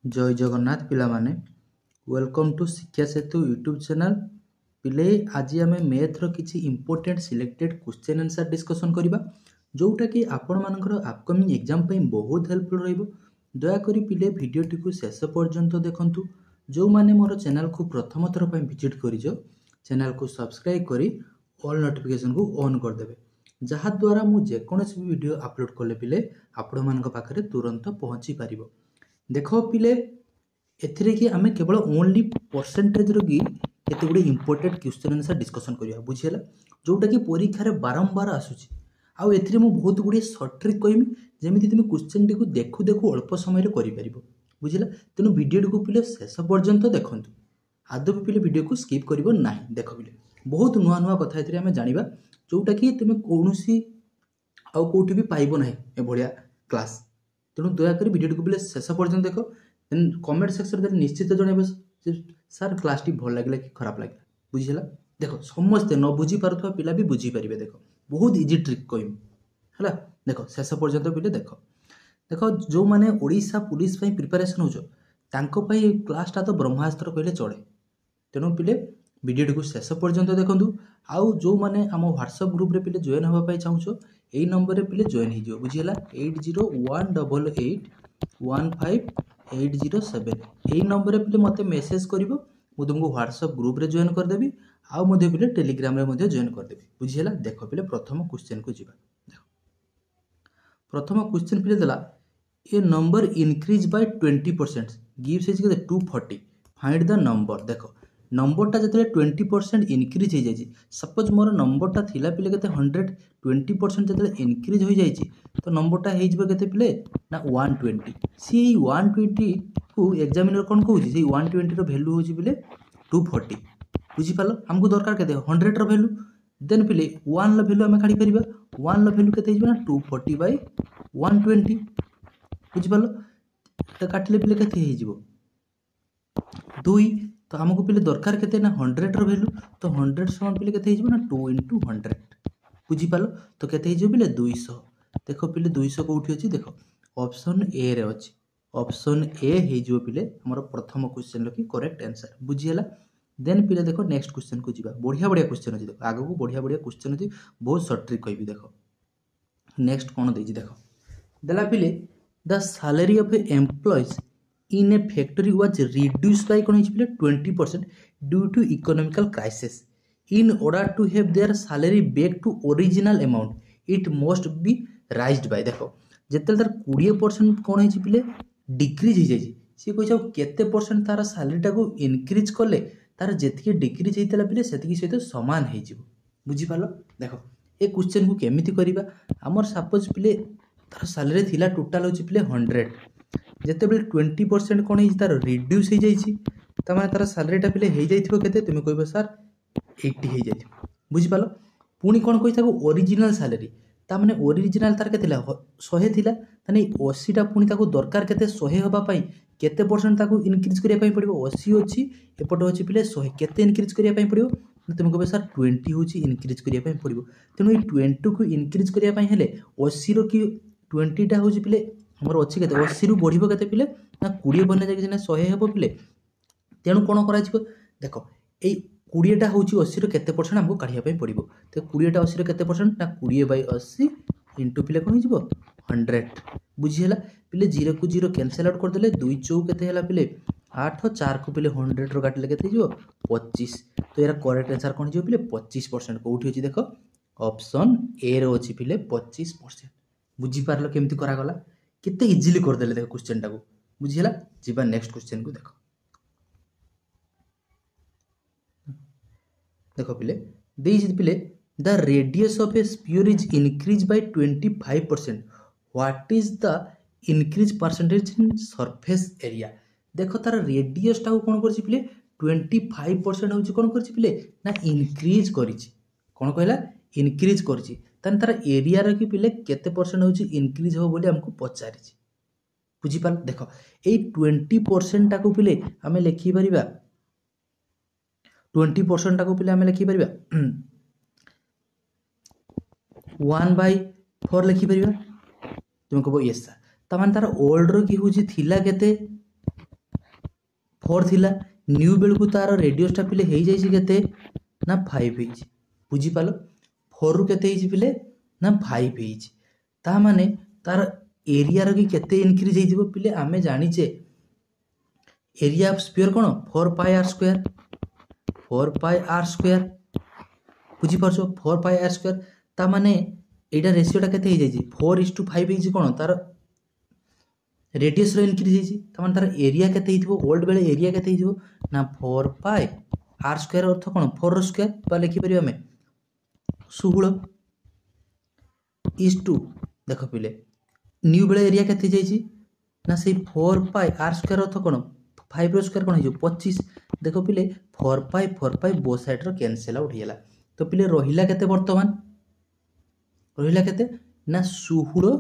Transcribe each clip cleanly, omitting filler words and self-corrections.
जय जगन्नाथ पिला माने वेलकम टू शिक्षा सेतु यूट्यूब चैनल पिले आज आम मैथ्र किसी important selected question answer discussion करवा जोटा कि आपण मानकर अपकमिंग एग्जाम बहुत हेल्पफुल रहिबो। दयाकोरी पिले वीडियोटी को शेष पर्यंत देखंतु। जो माने मोर चैनल को प्रथम थर पर विजिट करिजो चैनल को सब्सक्राइब करी ऑल नोटिफिकेशन को ऑन कर देबे जहा द्वारा मु जेकोसी वीडियो अपलोड कले पिले आपण मानक पाखरे तुरंत पहुंची पारिबो। देख पिले एथिरे कि आमे केवल ओनली परसेंटेज रोगी केते गुडी इंपोर्टेंट क्वेश्चन आंसर डिस्कशन करिया बुझियला जोटा कि परीक्षा रे बारंबार आसुची। आउ एथिरे मु बहुत गुडी शॉर्ट ट्रिक कहिमि जेमिति तुम क्वेश्चन टी को देखु देखु अल्प समय रे करि परिबो बुझिला। तेनु वीडियो को पिले शेष पर्यंत देखंतु आदौ पिले वीडियो को स्किप करिवो नाही। देख पिले बहुत नुआ नुआ कथा एथिरे आमे जानिबा जोटा कि तुम कोनोसी आउ कोठी भी पाइबो नाही ए भलिया क्लास। तेणु दयाकोरी वीडियो को पिले शेष पर्यंत देख देन कमेंट सेक्शन में निश्चित जनइबे सर क्लास टी भल लगे कि खराब लगे बुझीला। देख समस्ते न बुझी पारुथवा पिला भी बुझी पारिबे। देख बहुत इजी ट्रिक कहमी है। देख शेष पर्यंत पिले देख देख जो माने ओडिशा पुलिस पई प्रिपरेशन होजो तांको पई क्लासटा तो ब्रह्मास्त्र कहले चले। तेणु पिले वीडियो को शेष पर्यंत देखंतु। आउ जो माने आम व्हाट्सएप ग्रुप रे पिले जॉइन होबा पई चाहूछो एई नंबर रे पिले जॉइन ही जो बुझियला 8018815807 एई नंबर रे पिले मते मेसेज करिवो मु तुमको व्हाट्सएप ग्रुप रे जॉइन कर देबी आउ मध्ये पिले टेलीग्राम रे मध्ये जॉइन कर देबी बुझियला। देखो पिले प्रथम क्वेश्चन को जिबा। देखो प्रथम क्वेश्चन पिले देला a number increase by 20% gives is 240 find the number. देखो नंबरटा जतले 20% इंक्रीज हो जाए सपोज मोर नंबरटा थिला पिले केते 100 20% जतले इंक्रीज हो जाए तो नंबरटा हे जबे केते पिले ना 120। सी 120 को एग्जामिनर कोन कहूची से 120 रो वैल्यू होची पिले 240 बुझी पालो। हमको दरकार केते 100 रो वैल्यू देन पिले 1 लो वैल्यू हमें काढी परिबा 1 लो वैल्यू केते हिजबा ना 240 बाय 120 बुझी पालो। तो काटले पिले केते हिजबो 2 तो हमको पिले दरकार केते ना 100 रो वैल्यू तो 100 समान पिले केते हिजबो ना 2 * 100 बुझी पालो। तो केते हिजबो पिले 200। देखो पिले 200 कोठी अछि देखो ऑप्शन ए रे अछि ऑप्शन ए हिजबो पिले हमर प्रथम क्वेश्चन लकी करेक्ट आंसर बुझियला। देन पिले देखो नेक्स्ट क्वेश्चन को जिबा बढ़िया बढ़िया क्वेश्चन अछि। देखो आगो को बढ़िया बढ़िया क्वेश्चन अछि बहुत शॉर्ट ट्रिक कहबी। देखो नेक्स्ट कोन देछि देखो देला पिले the salary of A employees in a factory was reduced by 20% due to economical crisis. In order to have their salary back to original amount it must be raised by। देखो जेते तार 20% कोन है पिले decrease हो जाई सी कहि केते percent तार सैलरी को इंक्रीज कले तार जेतिके डिक्रीज हेतला पिले सेतिकी सहित समान हे जिवो बुझी पालो। देखो ए क्वेश्चन को केमिति करिबा हमर सपोज पिले तार सैलरी थिला टोटल होची पिले 100 जेते बेले 20% कोन है तार रिड्यूस हो जाई तमाने तार सैलरीटा पिले हो जाइथिबो केते तुमे कहबो सर 80 हो जाइथिबो बुझी पालो। पुनी कोन कहि ताको ओरिजिनल सैलरी ता माने ओरिजिनल तार केते थिला 100 थिला तने 80 टा पुनी ताको दरकार केते 100 होबा पई केते परसेंट ताको इंक्रीज करिया पई पड़िबो 80 अछि एपट अछि पिले 100 केते इंक्रीज करिया पई पड़िबो तुमे कहबो सर 20 होछि इंक्रीज करिया पई पड़िबो। तेनु ई 20 को इंक्रीज करिया पई हेले 80 रो कि 20 टा होछि पिले हमर अछि केते 80 रु बढ़िबो केते पिले ना 20 बने जाय कि 100 हेबो पिले। तेनु कोन करा जिवो देखो एई 20 टा होछि 80 रो केते परसेंट हमको काढिया पई पड़िबो तो 20 टा 80 रो केते परसेंट ना 20/80 इनटू पिले कोन हिजबो 100 बुझियला। पिले 0 को 0 कैंसिल आउट कर देले 2 चौक केते हला पिले 8 4 को पिले 100 रो काटले केते हिजबो 25। तो एरा करेक्ट आंसर कोन हिजबो पिले 25% कोठी अछि देखो ऑप्शन ए रो अछि पिले 25% बुझी पारलो केमति करा गला कितने इजीली कर देले देखो क्वेश्चन टाको बुझियला। जिबा नेक्स्ट क्वेश्चन को देखो देखो पिले देइछि पिले the radius of A sphere is increase by 25%। What is the increase percentage in surface area. देखो तार रेडियस टाको कोन करछि पिले 25% होछि कोन करछि पिले ना इंक्रीज करिछि कोन कहला इंक्रीज करछि तन तार एरिया रे कि पिले केते परसेंट होछि इंक्रीज हो बोली हमको पचारिछि बुझी पाल। देखो ए 20% टाको पिले हमें लिखि परिबा 20% टाको पिले हमें लिखि परिबा 1/4 लिखि परिबा तुम कहबो यस सर तमान तार ओल्ड रो कि होछि थिला केते फोर थिला न्यू बेल को तार रेडियसटा पिले हो जाइए केते ना 5 होइछि बुझिपाल 4 रु केते होइछि पिले ना 5 होइछि ता माने तार एरिया रो कि केते इनक्रीज हेइथिबो पिले आमे जानिचे एरिया ऑफ स्फीयर कोन 4 पाई आर स्क्वायर बुझी परछो 4 पाई आर स्क्वायर ता माने एटा रेशियोटा केते हो जाइछि 4:5 हेइछि कोन तार रेडियस रो इनक्रीज हेइछि ता माने तार एरिया केते हेइथिबो ओल्ड बेले एरिया केते हेइथिबो ना 4 पाई आर स्क्वायर अर्थ कोन 4 रो स्क्वायर बा लिखि परियो हमें 16 इज टू देखो पिले न्यू बेले एरिया केते जाइछि ना से 4 पाई आर स्क्वायर अर्थ कोन 5 रो स्क्वायर कोन हो 25 देखो पिले 4 पाई बो साइड रो कैंसिल आउट हेला तो पिले रहिला केते वर्तमान रहिला केते ना 16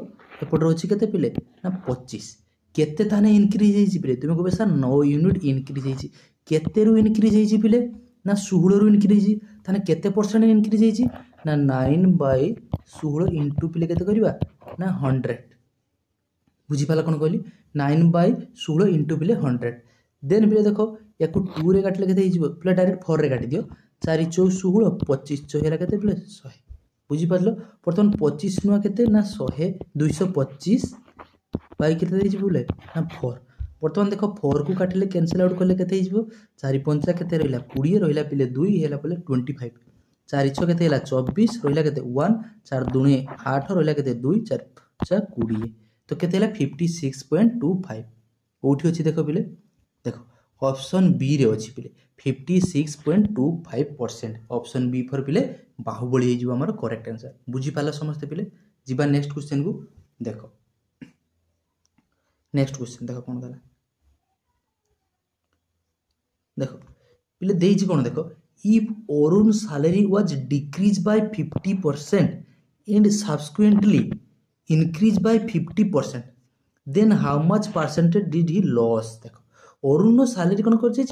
एपट रहछि केते पिले ना 25 केते थाने इनक्रीज हेछि पिले तुमे कहबे सर 9 यूनिट इनक्रीज हेछि केते रु इनक्रीज हेछि पिले ना 16 रु इनक्रीज थाने केते परसेंट इनक्रीज हेछि ना 9/16 इनटू पिले केते करबा ना 100 बुझी पाला कोन कहली 9/16 इनटू पिले 100 देन पिले देखो याकू 2 रे काटले केते हेजिबो पिले डायरेक्ट 4 रे काटी दियो 4 4 16 25 चोहेरा केते पिले 100 बुझी पारलो वर्तमान 25 नुआ केते ना 100 225 बाई केते हेजिबो बोले ना 4 वर्तमान देखो 4 को काटले कैंसिल आउट करले केते हेजिबो 4 5 केते रहिला 20 रहिला पिले 2 हेला पिले 25 4 6 केते हेला 24 रहिला केते 1 4 2 8 रहिला केते 2 4 5 20 तो केते हेला 56.25 कोठी अछि देखो पिले देखो ऑप्शन बी रे अछि पिले 56.25% ऑप्शन बी फॉर पिले बाहुबली हे जिवो हमर करेक्ट आंसर बुझी पाला समस्त पिले जिबा नेक्स्ट क्वेश्चन को देखो नेक्स्ट क्वेश्चन देखो कोन दला देखो पिले देइछि कोन देखो if Arun salary was decrease by 50% and subsequently increased by 50% then how much percentage did he loss देखो अरुण सैलरी कोन कर छै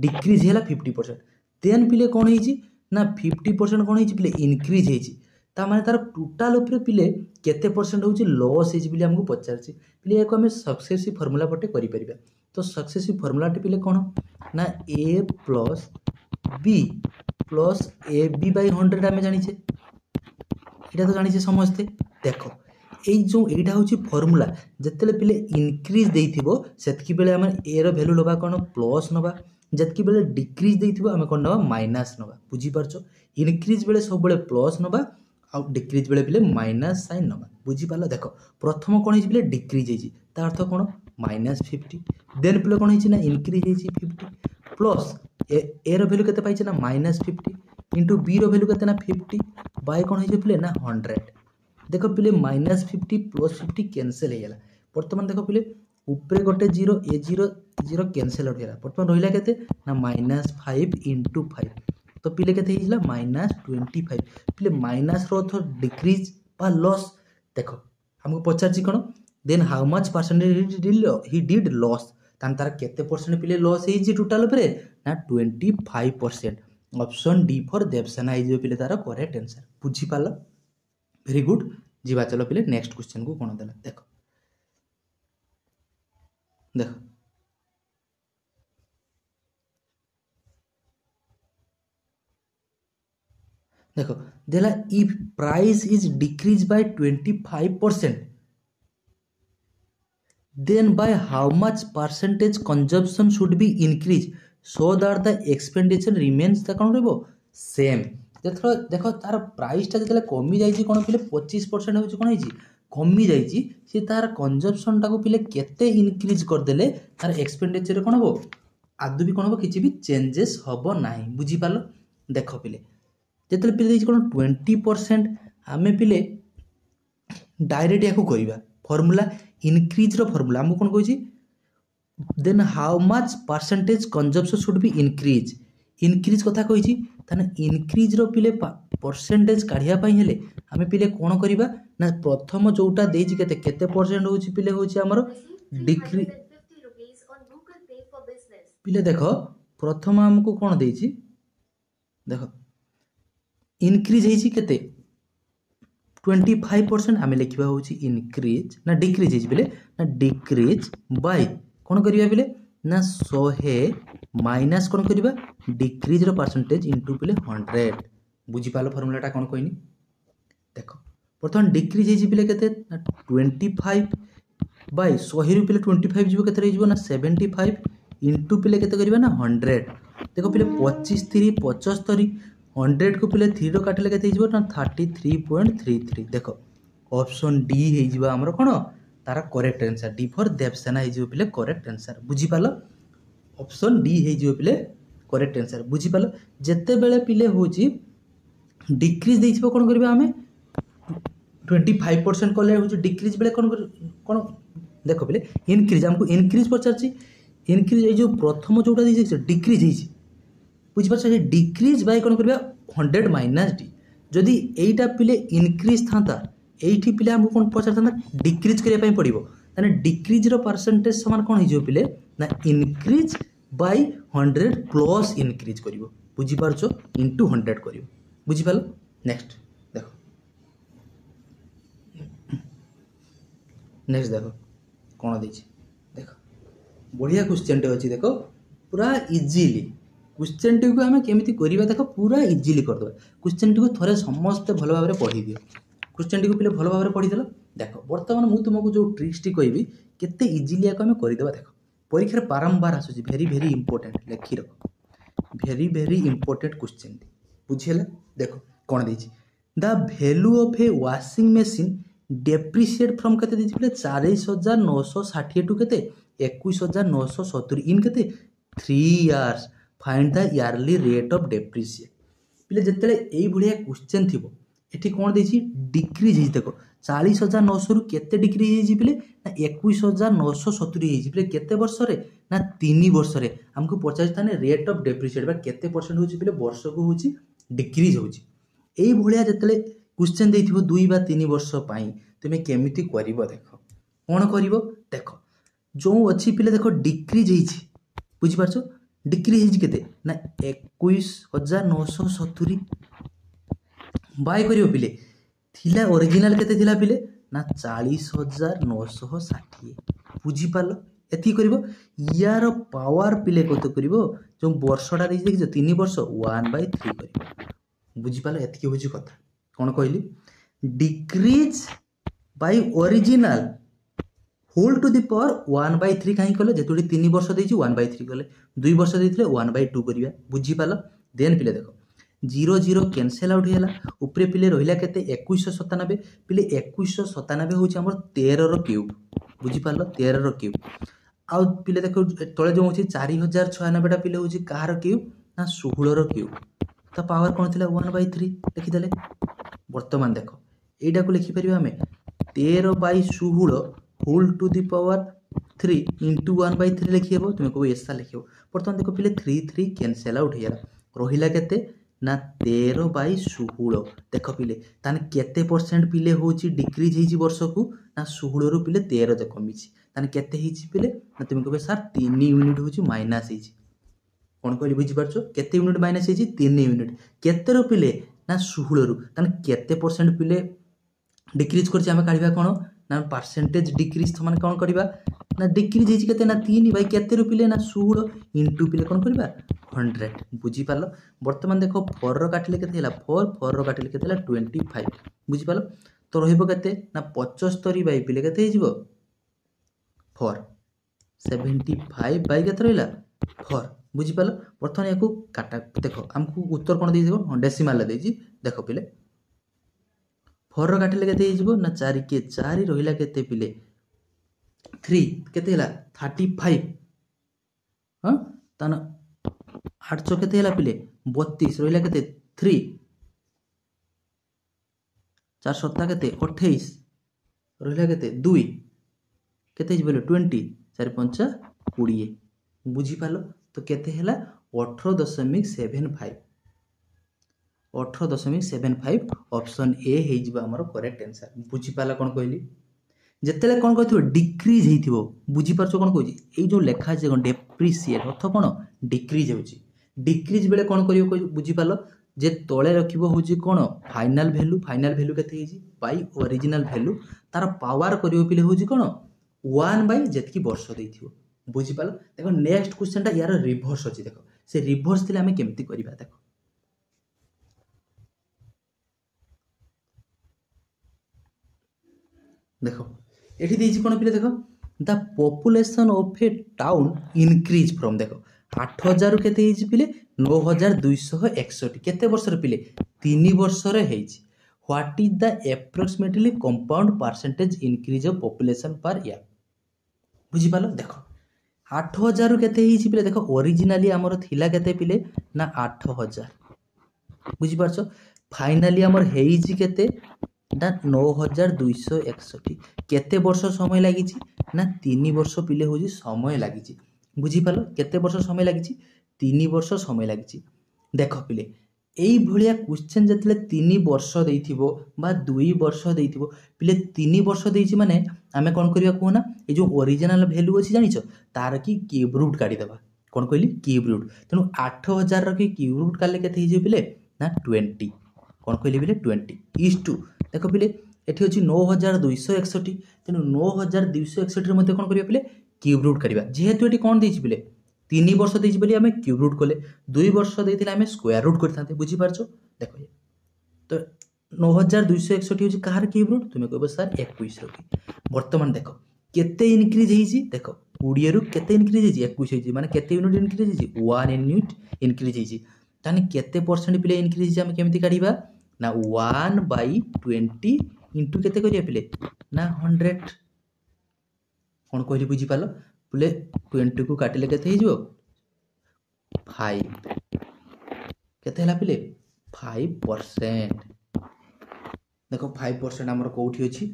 डिक्रीज हैला 50% देन पिले कोन हेछि ना 50% कोन हेछि पिले इनक्रीज हेछि ता माने तार टोटल ऊपर पिले केते परसेंट होछि लॉस हेछि पिले हमको पचार छी पिले एको हमें सक्सेसिव फार्मूला पटे करि परिबा तो सक्सेसिव फार्मूला टे पिले कोन ना a plus b plus ab by 100 हमें जानि छे एटा तो जानि छे समझते देखो एई जो एटा होछि फार्मूला जतेले पिले इनक्रीज देइथिबो सेतकी बेले हम ए रो वैल्यू लबा कोन प्लस नबा जतकी बेले डिक्रीज देइथिबो हम कोन नबा माइनस नबा बुझी परछो इनक्रीज बेले सब बेले प्लस नबा आ डिक्रीज बेले पिले माइनस साइन नबा बुझी पालो देखो प्रथम कोन हेछि पिले डिक्रीज हेछि ता अर्थ कोन -50 देन पिले कोन हेछि ना इनक्रीज हेछि 50 प्लस ए रो वैल्यू केते पाइছে ना -50 इनटू बी रो वैल्यू केते ना 50 बाय कोन हेछि पिले ना 100 देखो पिले -50 प्लस 50 कैंसिल हेला वर्तमान देखो पिले ऊपर गोटे 0 ए 0 0 कैंसिल आउट हेला वर्तमान रहिला केते ना -5 इनटू 5 तो पिले केते हिला -25 पिले माइनस रो अर्थ डिक्रीज बा लॉस देखो हमको पचार छी कोन then how much percentage he did loss तान तार केते परसेंट पिले लॉस हे जी टोटल ऊपर ना 25% option D for Devasena is पिले तार करेक्ट आंसर बुझी पालो वेरी गुड जीवा चलो पिले नेक्स्ट क्वेश्चन को कोन देला देखो देखो देखो देला if price is decrease by 25% then by how much percentage consumption should be increased so that the expenditure remains the कोन रहबो सेम देखो तार प्राइस ता जतले कमी जाईची कोन पिले 25% होची कोन हेची कमी जाईची से तार कंजम्पशन टाको पिले केते इंक्रीज कर देले तार एक्सपेंडिचर कोन हो आदु भी कोन हो किछि भी चेंजेस होबो नाही बुझी पालो देखो पिले जतले पिले देछि कोन 20% हमें पिले डायरेक्ट याको करिबा फार्मूला इंक्रीज रो फार्मूला हम कोन कहछि then how much percentage consumption should be increase कथा कहछि ताने इंक्रीज रो पिले परसेंटेज काढिया पई हेले हमें पिले कोन करिबा ना प्रथम जोटा देछि केते केते परसेंट होछि पिले होछि हमरो डिक्रीज पिले देखो प्रथम हमको कोन देछि देखो इंक्रीज हेछि केते 25% हमें लिखिबा होछि इंक्रीज ना डिक्रीज हेछि पिले ना डिक्रीज बाय कोन करिया पिले ना 100 माइनस कौन करवा डिक्रीज परसेंटेज इंटू पिले 100 बुझीपाल फर्मुलाटा कौन कहनी देख बर्तमान डिक्रीज हो पिले 25 बाय 100 रु पिले 25 जीव के ना 75 इंटू पिले के ना 100 देख पिले 25 3 75 100 को पिले 3 रो काटिले के ना 33.33 देख ऑप्शन डी हो आमर कौन तार correct answer D for Devasena हो पिले करेक्ट आंसर बुझीपाल ऑप्शन डी हो पिले करेक्ट आंसर बुझीपाल जिते बेले पिले हूँ डिक्रीज देखिए कौन करवा आम 25% कले हूँ डिक्रीज बेले कौन कौन देख पिले इनक्रीज आमको इनक्रीज पचार इनक्रीज ये जो प्रथम जोटा डिक्रीज बुझीपार डिक्रीज बाय कौन करवा 100 माइनस डी जदि एटा पिले इनक्रीज था ये पिले आमको कौन पचार था डिक्रीज करने पड़ो ताने डिक्रीज परसेंटेज समान कौन हो पिले ना इनक्रीज बाय 100 प्लस इनक्रीज कर बुझीपार इंटू 100 कर बुझीपाल नेक्स्ट देखो नेक्स्ट देखो कौन देख देख बढ़िया क्वेश्चन टे अच्छी देख पूरा इजिली क्वेश्चन टी को आम केमी करवा देख पूरा इजिली करदे क्वेश्चन टी को थोड़े समस्ते भल भाव पढ़ी दिए क्वेश्चन टी को पिले भल भाव पढ़ीदेल देख बर्तमान मुझे तुमको जो ट्रिक्स टी कहबी केते इजिली आम करदे देख परीक्षा बारंबार आसूँ भेरी भेरी इंपोर्टेंट लिखी रख भेरी इंपोर्टेंट क्वेश्चन टी बुझीगला देख कौन देती the value of A washing machine depreciate from केते देती 40,960 टू केते 21,970 इन केते 3 years find the yearly rate of depreciate पिले जिते यही भाया क्वेश्चन थी ये कौन देती डिक्रीज देख 40,900 रु केते डिक्रीज पिले ना 21,970 पिले केते वर्ष रे ना 3 वर्ष रे हमको पचार रेट ऑफ डेप्रिशिएट बा केते परसेंट होची पिले वर्ष को होची डिक्रीज होची एई भलिया जतले क्वेश्चन देथिबो 2 बा 3 वर्ष पई तुमे केमिति करिवो देख कोन करिवो देख जो अछि पिले देख डिक्रीज हेछि बुझि पारछो डिक्रीज हेछि केते ना 21,970 बाय करिवो पिले थिला ओरिजिनल केते थिला पिले ना 40,960 बुझि पारलो एथि करिवो यार पावर पिले कत करिवो जो वर्षटा देछि देखियो 3 वर्ष 1/3 करिवो बुझि पारलो एथि होछि कथा कौन कहली decrease by original whole to the power 1/3 कहीं कले जेतुडी 3 वर्ष देछि 1/3 कले 2 वर्ष देथिले 1/2 करिया बुझि पालो देन पिले देखो 0 0 कैंसिल आउट होला ऊपरे पिले रहिला केते 2197 पिले 2197 होछि हमर 13 रो क्यूब बुझि पालो 13 रो क्यूब आ पिले देखो तळे जो होछि 4096 टा पिले होछि कार क्यूब ना 16 रो क्यूब तो पावर कौन थिला 1/3 लिखि देले वर्तमान देखो एटा को लिखि परिबा हमें 13/16 whole to the power 3 into 1/3 लिखि हेबो तुमे को ऐसा लिखियो वर्तमान देखो पिले 3 3 कैंसिल आउट हेला रहिला केते ना 13/16 देख पिले ताने केते परसेंट पिले होची डिक्रीज हेची वर्ष को ना 16 रु पिले 13 जे कमिची ताने केते हेची पिले ना तुमे को सर 3 यूनिट होची माइनस हेची कौन कहली बुझी पारछो केते यूनिट माइनस हेची 3 यूनिट केते रो पिले ना 16 रु ताने केते परसेंट पिले डिक्रीज करछि हमें काढिबा कोन ना परसेंटेज डिक्रीज तो माने कोन करबा ना डिक्रीज हेची केते ना 3 भाई केते रो पिले ना 16 इनटू पिले कोन करबा 100 बुझी पारलो वर्तमान देखो 4 रो काटिले केते हैला 4 रो काटिले केते हैला 25 बुझी पारलो तो रहिबो केते ना 75 बाई पिले केते हेजिबो 4 75 बाई केते रहिला 4 बुझी पारलो वर्तमान याकू काटा देखो हमको उत्तर कोन देई देबो डेसिमल ला देजी देखो पिले 4 रो काटिले केते हेजिबो ना 4 के 4 रहिला केते पिले 3 केते हैला 35 हां ताना 800 केते हैला पिले 32 रहिला केते 3 4 सप्ताह केते 28 रहिला केते 2 केते हिजबले 20 4 5 20 बुझी पालो तो केते हैला 18.75 18.75 ऑप्शन ए हेजिबा हमर करेक्ट आंसर बुझी पाला कोन कहली जेतेले कोन कहथिबो डिक्रीज हेथिबो बुझी पारछो कोन कहजी ए जो लेखा जे कोन डेप्रिशिएट अर्थ कोन डिक्रीज होची डिक्रीज बेले कोन करियो बुझी पालो जे तळे रखिबो होची कोन फाइनल वैल्यू केते हेजी बाय ओरिजिनल वैल्यू तार पावर करियो पिले होची कोन 1 बाय जेतकी वर्ष देथिबो बुझिपाल देख नेक्स्ट क्वेश्चनटा यार रिभर्स अच्छी देख से रिभर्स थे आम केमती करवा देख देख ये कौन पे देख the population of A town increase from देख 8,000 रु केते पिले 9,261 केते वर्ष पिले 3 वर्ष what is the approximately compound percentage increase of population per year बुझिपाल देख 8,000 रु केते पिले देख ओरिजिनाली आमर थिला केते पिले ना 8,000 बुझिपारछ फाइनाली आमर हेइछि केते ना 9,261 केते वर्ष समय लगी ना 3 वर्ष पिले हूँ समय लगी बुझिपाल केते वर्ष समय लगी 3 वर्ष समय लगी देख पिले यही भाया क्वेश्चन जिते 3 वर्ष देइथिबो बा 2 वर्ष देइथिबो पिले 3 वर्ष देइछि माने आमे कोन करिया कहना ए जो ओरिजिनल वैल्यू अछि जानिछ तार की क्यूब रूट काढी देबा कोन कहली क्यूब रूट तेनु 8,000 र की क्यूब रूट काले केते हिजे पिले ना 20 कोन कहली पिले 20 इज टू देख पिले एठी अछि 9,261 तेनु 9,261 रे मध्ये कोन करिया पिले क्यूब रूट काढिबा जेहेतु एठी कोन देइछि पिले 3 वर्ष देइछि बोली आमे क्यूब रूट कले 2 वर्ष देइथिले आमे स्क्वायर रूट करथांते बुझी पारछो देखो तो 9,261 होछि कहार क्यूब रूट तुमे कहबो सर 21 रो वर्तमान देखो केते इनक्रीज हेइछि देखो 20 रु केते इनक्रीज हेइछि 21 हेइछि माने केते यूनिट इनक्रीज हेइछि 1 यूनिट इनक्रीज हेइछि ताने केते परसेंट पिले इनक्रीज हेइछि आमे केमिति काढिबा ना 1/20 इंटू केते करिया पिले ना 100 कौन कहली बुझी पाल बोले 20 को काटिले केते हिजो 5 केते हला पिले 5% देखो 5% हमर कोठी अछि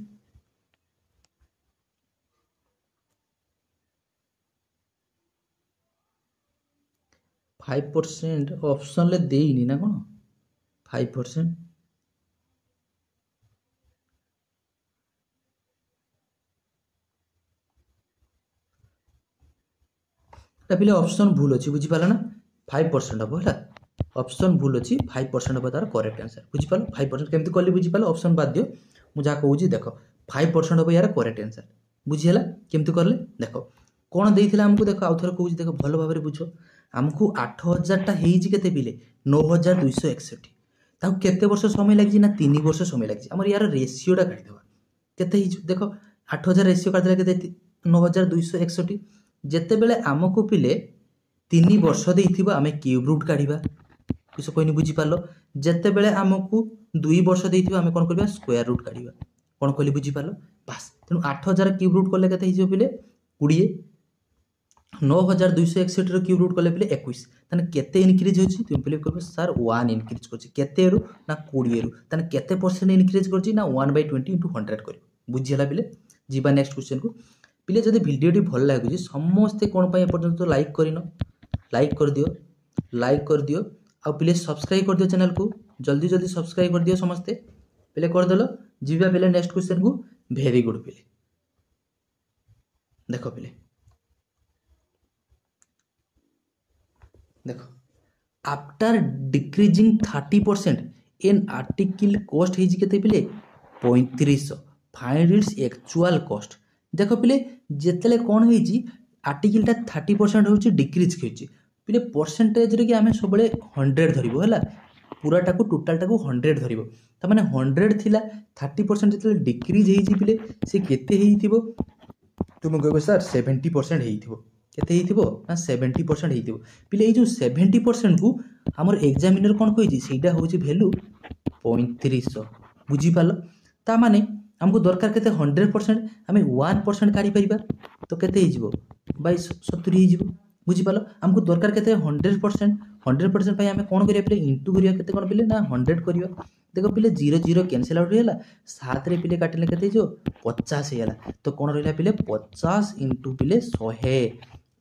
5% ऑप्शन ले देइनी ना कोन 5% पिले ऑप्शन भूल अच्छी बुझीपाल ना 5% हम है ऑप्शन भूल अच्छी 5% हम तार करेक्ट आंसर बुझीपाल 5% केमती कली बुझीपाल ऑप्शन बाद दियो मु जा कहूँ देख 5% हम यार करेक्ट आंसर बुझीला केमती करले देख कौन देइथिला हमको देख आउ थोर कहूँ देख भल भाव बुझ हमको 8,000 टा हेइछि केते पिले 9,261 ताऊ केते वर्ष समय लागि ना 3 वर्ष समय लागि हमर यार रेशियोटा काढी देबा केते हिजो देख 8,000 रेशियो काढी देला केते 9,261 जेते बेले आमको पिले 3 वर्ष देइथिबो आमे क्यूब रूट काढिबा किस कोइनी बुझी पालो जेते बेले आमको 2 वर्ष देइथिबो आमे कोन करबा स्क्वायर रूट काढिबा कोन कहली बुझी पालो बस तेनु 8,000 क्यूब रूट करले केते हिजो पिले 20 9,261 रो क्यूब रूट करले पिले 21 तने केते इनक्रीज होछि तुम पिले कहबो सर 1 इनक्रीज करछि केते रु ना 20 रु तने केते परसेंट इनक्रीज करछि ना 1/20 इनटू 100 करियो बुझिला पिले जीवा नेक्स्ट क्वेश्चन को पिले जदि वीडियोटी भल लागुଛି समस्ते कोन पय पर्यंत लाइक करिनो लाइक कर दियो आ पिले सब्सक्राइब कर दियो चैनल को जल्दी जल्दी सब्सक्राइब कर दियो समस्ते पिले कर देलो जीवा पिले नेक्स्ट क्वेश्चन को वेरी गुड पिले देखो पिले देखो after decreasing 30% in article cost hazy केते पिले 3500 फाइंड इट्स एक्चुअल कॉस्ट देख पिले जेतेले कोन हेजी आर्टिकल 30% होची डिक्रीज हेची पिले परसेंटेज रे कि आमे सबले 100 धरिबो हला पूरा टाको टोटल टाको 100 धरिबो त माने 100 थिला 30% जेतेले डिक्रीज हेजी पिले से केते हेइथिबो तुम कहबो सर 70% हेइथिबो केते हेइथिबो ना 70% हेइथिबो पिले ए जो 70% को हमर एग्जामिनर कोन कहिजी सेटा होची वैल्यू 3500 बुझी पालो ता माने हमको दरकार केते 100% हमें 1% काढी परिबा तो केते हिजबो 2270 हिजबो बुझी पालो हमको दरकार केते 100% पय हमें कोन करिया पिले इनटू करिया केते कोन पिले ना 100 करियो देखो पिले 0 0 कैंसिल आउट होला 7 रे पिले काटिले केते जो 50 हेला तो कोन रहला पिले 50 इनटू पिले 100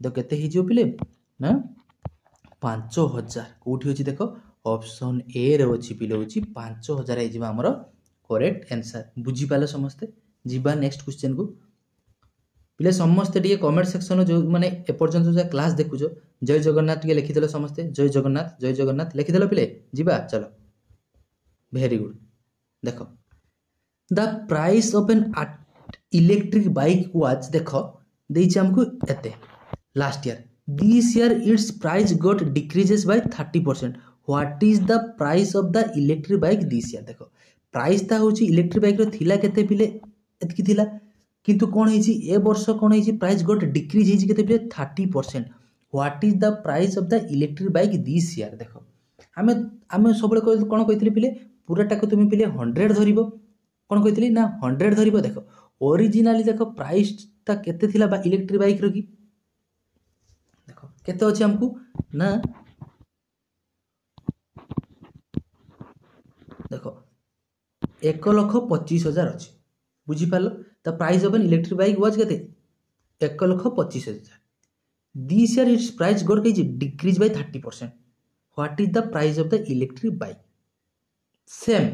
तो केते हिजो पिले ना 5000 कोठी होची देखो ऑप्शन ए रे होची पिले होची 5000 हिजबा हमरो करेक्ट आंसर बुझी पाले समस्ते जीवा नेक्स्ट क्वेश्चन को पिले समस्ते टिके कमेंट सेक्शन जो माने ए पर्यंत जो क्लास देखु जो जय जगन्नाथ टिके लिखि देलो समस्ते जय जगन्नाथ लिखि देलो पिले जीवा चलो वेरी गुड देखो the price of an electric bike watch देखो देइछि हमको एते last year. This year its price got decreases by 30%. What is the price of the electric bike this year? देखो प्राइस ता होची इलेक्ट्रिक बाइक रो थिला केते पिले एतकी थिला किंतु कोन हेची ए वर्ष कोन हेची प्राइस गोट डिक्रीज हेची केते पिले 30%. What is the price of the electric bike this year? देखो आमे आमे सबले कोन कहितली पिले पूराटा को तुमे पिले 100 धरिबो कोन कहितली ना 100 धरिबो. देखो ओरिजिनली देखो प्राइस ता केते थिला बा इलेक्ट्रिक बाइक रो की देखो केते अछि हमकु ना देखो 1,25,000 अच्छी बुझीपार. The price of an electric bike was केते 1,25,000. This year its price got कही decrease by 30%. What is the price of the electric bike? Same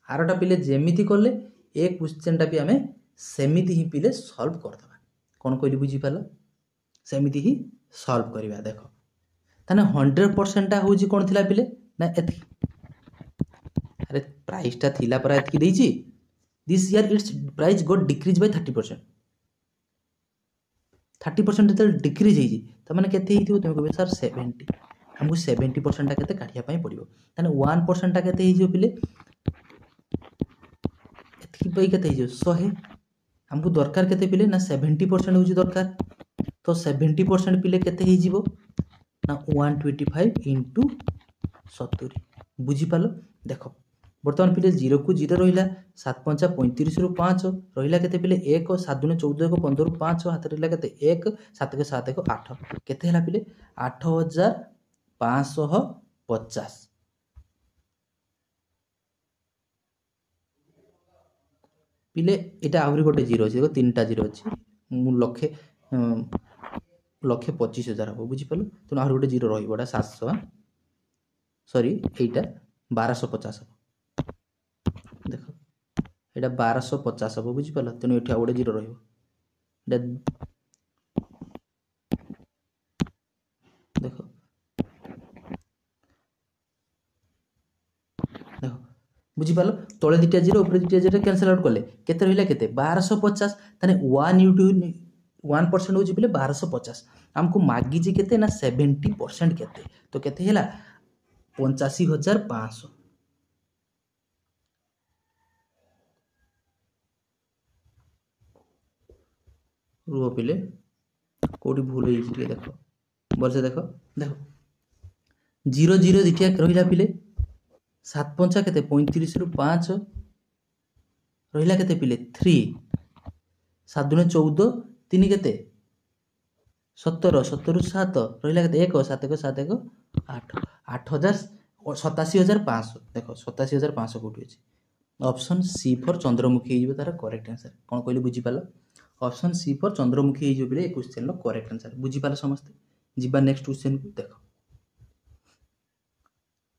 आरटा पिले जेमिति करले ए क्वेश्चनटा भी आमे सेमिति ही पिले सॉल्व करदबा. कोन कहली बुझीपार सेमिति ही सॉल्व करिबा. देखो ताने 100% टा होजी कोन थिला पिले ना एथि अरे प्राइस टा थिला पर एतकी देइची. This year its price got decrease by 30%. 30% जब डिक्रीज होइची त माने केते हिथिबो तुम कहबे सर 70. हमको 70% टा केते काढिया पई पड़िबो. ताने 1% टा केते हिजियो पिले एतकी पई केते हिजियो 100. हमको दरकार केते पिले ना 70% होची दरकार तो 70% पिले केते हिजिबो ना 125 into 70. बुझी पालो. देखो बर्तमान पिले 0 को 0 रहिला 7 5 35 रु 5 रहिला केते पिले 1 7 2 14 1 15 5 हाथ रहिला केते 1 7 के 7 1 8 केते हला पिले 8,550 पिले एटा आवरी गोटे 0 अछि. देखो तीनटा 0 अछि मु लखे 1,25,000 हो बुझी पालो. तो आवरी गोटे 0 रहिबोडा 700 सॉरी एटा 1250 हो. देखो एटा 1250 हो बुझी पालो. तेनु एठा गोटे 0 रहिबो. देखो देखो बुझी पालो तळे दिटा 0 ऊपर दिटा 0 कैंसिल आउट करले केते रहिला केते 1250. ताने 1 into 1% होची पिले 1250. हमको मागी जी केते ना 70% केते तो केते हैला 85,500. रुओ पिले कोडी भूल होई छी देखो बरसे देखो देखो 0 0 दिटिया रहिला पिले 7 5 केते 35 रु 5 रहिला केते पिले 3 7 2 14 3 केते 17 17 रु 7 रहिला केते 1 7 1 7 1 8 87,500. देखो 87,500 कोठी अछि. ऑप्शन सी फॉर चंद्रमुखी हिजबे तार करेक्ट आंसर. कोन कहली बुझी पालो ऑप्शन सी फॉर चंद्रमुखी हिजबे बिले ए क्वेश्चन लो करेक्ट आंसर. बुझी पालो समस्त. जिबा नेक्स्ट क्वेश्चन को देखो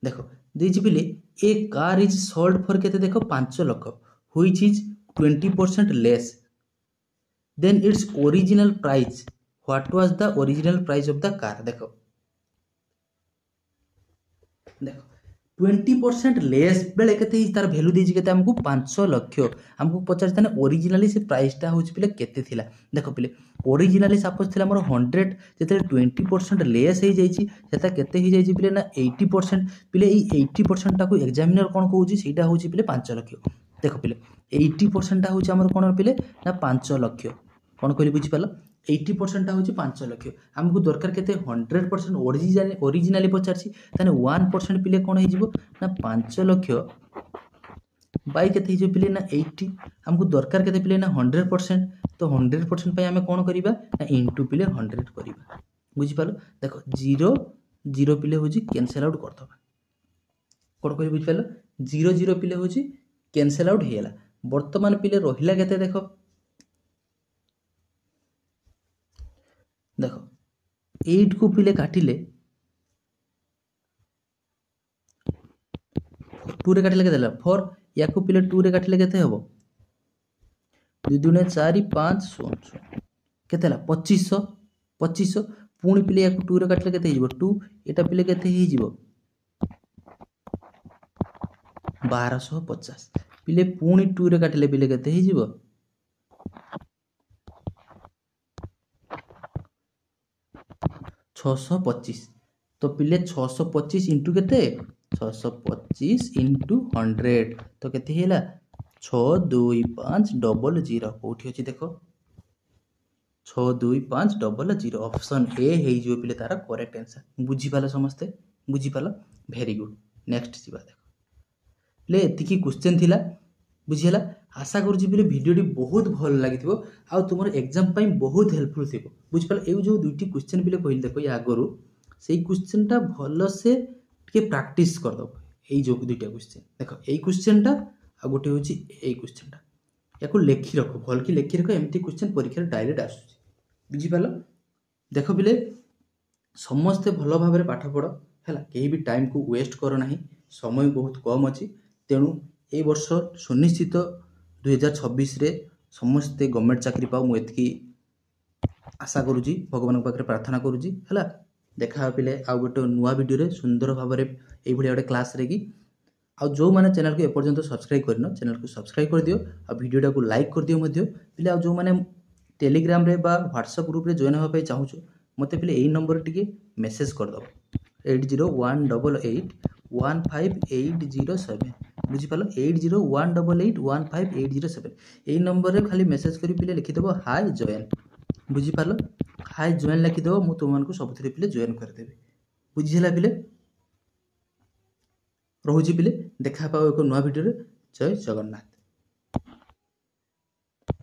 देखो देजी बिले ए कार इज सोल्ड फॉर केते देखो 5 lakh which is 20% less than its original price. What was the original price of the car? देखो देखो 20% लेस बेले केते तार वैल्यू देजी केते हमको 5 लाख. हमको पचार ताने ओरिजिनली से प्राइस टा होची पिले केते थिला. देखो पिले ओरिजिनली सपोज थिला मोर 100 जेते 20% लेस हे जाईची सेता केते हे जाईची पिले ना 80%. पिले ई 80% टा को एग्जामिनर कोन कहूची सेटा होची पिले 5 लाख. देखो पिले 80% टा होची हमर कोन पिले ना 5 लाख. कोन कहली बुझी पालो 80% टा होची 5 लाख. हमको दरकार केते 100% ओरिजिनली पचारची ताने 1% पिले कोन हे जिवो ना 5 लाख बाई केते हिजो पिले ना 80. हमको दरकार केते पिले ना 100% तो 100% पय हमें कोन करिबा ना इनटू पिले 100 करिबा. बुझी पालो. देखो 0 0 पिले होजी कैंसिल आउट कर दबा. कोन कहि बुझी पालो 0 0 पिले होजी कैंसिल आउट हेला. वर्तमान पिले रहिला केते देखो देखो 8 को पिले काटिले 2 रे काटिले केते देला 4 या को पिले 2 रे काटिले केते हबो 2 2 4 5 16 केते ला 2500 2500 पुणी पिले या को 2 रे काटिले केते हिजबो 2 एटा पिले केते हिजबो 1250 पिले पुणी 2 रे काटिले पिले केते हिजबो 625 तो पिले 625 इंटू केते 625 इंटू 100 तो केते हेला 6250 कोठी अछि देखो 6250 ऑप्शन ए हे जो पिले तारा करेक्ट आंसर बुझी पाला समस्ते बुझी पाला वेरी गुड नेक्स्ट जीवा देखो ले एतिकी क्वेश्चन थिला बुझिला आशा करूची पिले वीडियोटी बहुत भल लागिथिबो आ तुमर एग्जाम पई बहुत हेल्पफुल थिबो बुझी पाला ए जो दुईटी क्वेश्चन पिले कहिल देखो या आगरु सेई क्वेश्चनटा भल से टिके प्रैक्टिस कर दो ए जो दुईटा क्वेश्चन देखो ए क्वेश्चनटा आ गोटे होची ए क्वेश्चनटा याको लेखि रखो भल की लेखि रखो एमती क्वेश्चन परीक्षा डायरेक्ट आसुची बुझी पाला देखो पिले समस्ते भल भाबरे पाठ पढ़ हैला केही भी टाइम को वेस्ट करो नाही समय बहुत कम अछि तेणु ए वर्ष सुनिश्चित 2026 रे समस्ते गवर्नमेंट चाकरी पाओ मु एतकी आशा करूची भगवान पाखरे प्रार्थना करूची हैला देखा पिले आ गोटे नुआ वीडियो रे सुंदर भाबरे एई भलिया गोटे क्लास रे की आ जो माने चैनल को एपर्यंत सब्सक्राइब करनो चैनल को सब्सक्राइब कर दियो आ वीडियोटा को लाइक कर दियो मध्य पिले आ जो माने टेलीग्राम रे बा व्हाट्सएप ग्रुप रे जॉइन होबा पई चाहूछु मते पिले एई नंबर टिके मेसेज कर दो 8018815807 बुझी पालो 8018815807 एई नंबर रे खाली मेसेज करी पिले लिखि देबो हाय जॉइन बुझी पालो हाय जॉइन लिखि देबो मु तुमन को सबथिरे पिले जॉइन कर देबे बुझी हला पिले रहुची पिले देखा पाओ एक नुआ वीडियो रे जय जगन्नाथ।